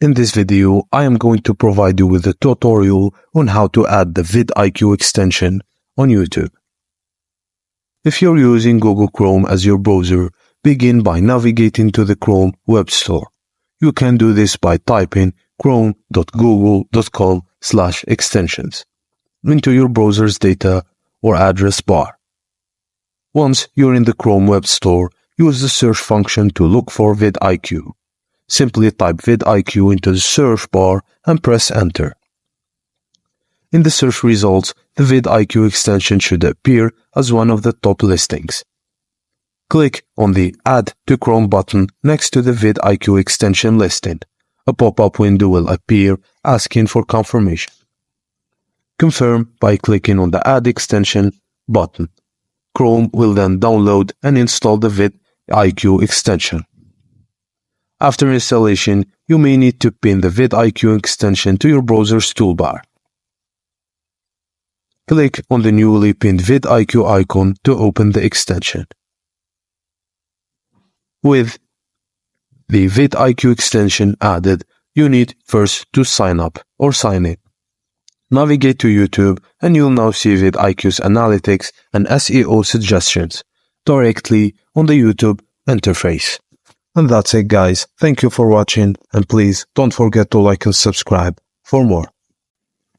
In this video, I am going to provide you with a tutorial on how to add the VidIQ extension on YouTube. If you're using Google Chrome as your browser, begin by navigating to the Chrome Web Store. You can do this by typing chrome.google.com/extensions into your browser's data or address bar. Once you're in the Chrome Web Store, use the search function to look for VidIQ. Simply type VidIQ into the search bar and press enter. In the search results, the VidIQ extension should appear as one of the top listings. Click on the Add to Chrome button next to the VidIQ extension listing. A pop-up window will appear asking for confirmation. Confirm by clicking on the Add Extension button. Chrome will then download and install the VidIQ extension. After installation, you may need to pin the VidIQ extension to your browser's toolbar. Click on the newly pinned VidIQ icon to open the extension. With the VidIQ extension added, you need first to sign up or sign in. Navigate to YouTube and you'll now see VidIQ's analytics and SEO suggestions directly on the YouTube interface. And that's it, guys. Thank you for watching, and please don't forget to like and subscribe for more.